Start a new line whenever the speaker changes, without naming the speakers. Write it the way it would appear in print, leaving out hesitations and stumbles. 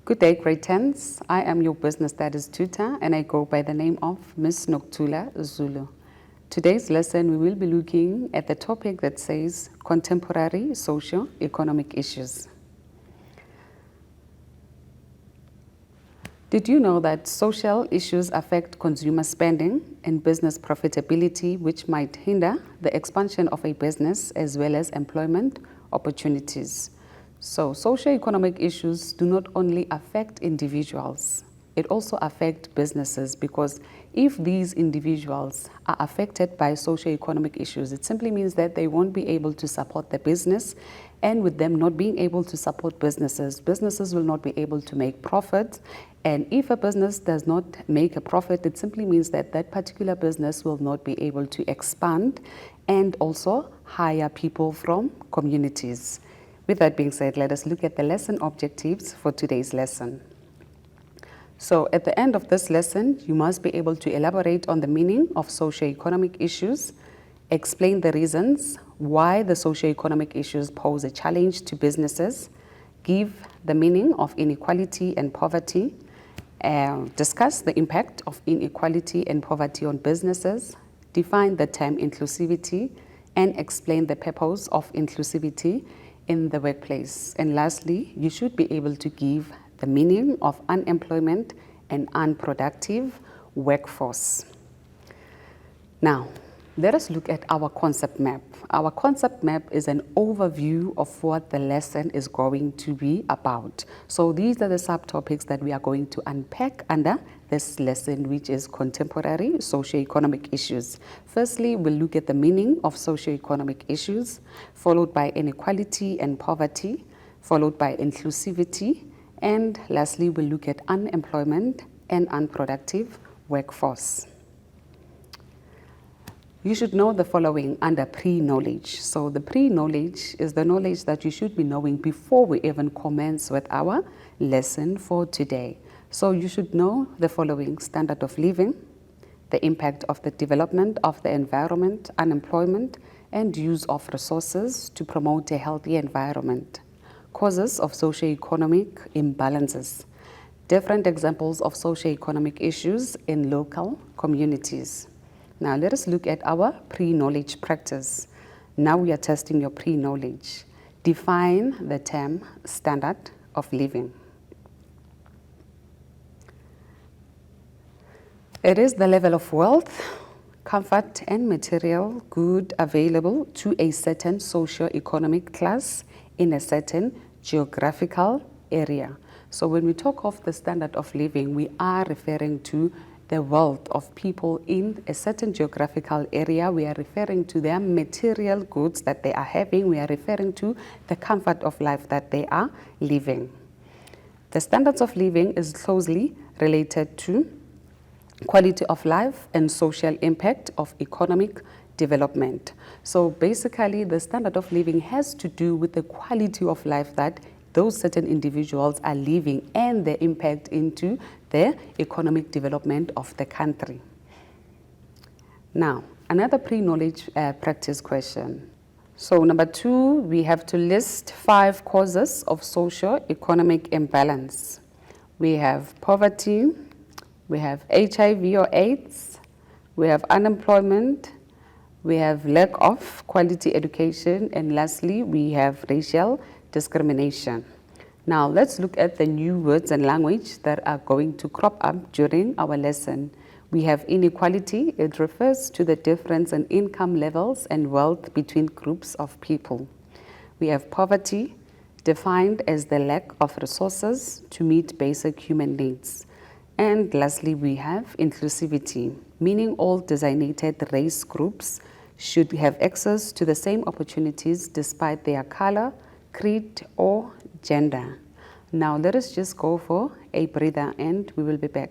Good day, grade 10s. I am your business studies tutor and I go by the name of Miss Noktula Zulu. Today's lesson we will be looking at the topic that says contemporary socio-economic issues. Did you know that social issues affect consumer spending and business profitability, which might hinder the expansion of a business as well as employment opportunities? So socio-economic issues do not only affect individuals, it also affects businesses, because if these individuals are affected by socio-economic issues, it simply means that they won't be able to support the business, and with them not being able to support businesses, businesses will not be able to make profits. And if a business does not make a profit, it simply means that that particular business will not be able to expand and also hire people from communities. With that being said, let us look at the lesson objectives for today's lesson. So at the end of this lesson, you must be able to elaborate on the meaning of socio-economic issues, explain the reasons why the socio-economic issues pose a challenge to businesses, give the meaning of inequality and poverty, discuss the impact of inequality and poverty on businesses, define the term inclusivity, and explain the purpose of inclusivity in the workplace. And lastly, you should be able to give the meaning of unemployment and unproductive workforce. Now, let us look at our concept map. Our concept map is an overview of what the lesson is going to be about. So these are the subtopics that we are going to unpack under this lesson, which is contemporary socio-economic issues. Firstly, we'll look at the meaning of socio-economic issues, followed by inequality and poverty, followed by inclusivity, and lastly, we'll look at unemployment and unproductive workforce. You should know the following under pre-knowledge. So the pre-knowledge is the knowledge that you should be knowing before we even commence with our lesson for today. So you should know the following: standard of living, the impact of the development of the environment, unemployment, and use of resources to promote a healthy environment, causes of socio-economic imbalances, different examples of socio-economic issues in local communities. Now let us look at our pre-knowledge practice. Now we are testing your pre-knowledge. Define the term standard of living. It is the level of wealth, comfort, and material good available to a certain socio-economic class in a certain geographical area. So when we talk of the standard of living, we are referring to the wealth of people in a certain geographical area. We are referring to their material goods that they are having. We are referring to the comfort of life that they are living. The standards of living is closely related to quality of life and social impact of economic development. So basically, the standard of living has to do with the quality of life that those certain individuals are living and the impact into the economic development of the country. Now, another pre-knowledge practice question. So number 2, we have to list 5 causes of socio-economic imbalance. We have poverty, we have HIV or AIDS, we have unemployment, we have lack of quality education, and lastly, we have racial discrimination. Now let's look at the new words and language that are going to crop up during our lesson. We have inequality. It refers to the difference in income levels and wealth between groups of people. We have poverty, defined as the lack of resources to meet basic human needs. And lastly, we have inclusivity, meaning all designated race groups should have access to the same opportunities despite their color, creed, or gender. Now let us just go for a breather and we will be back.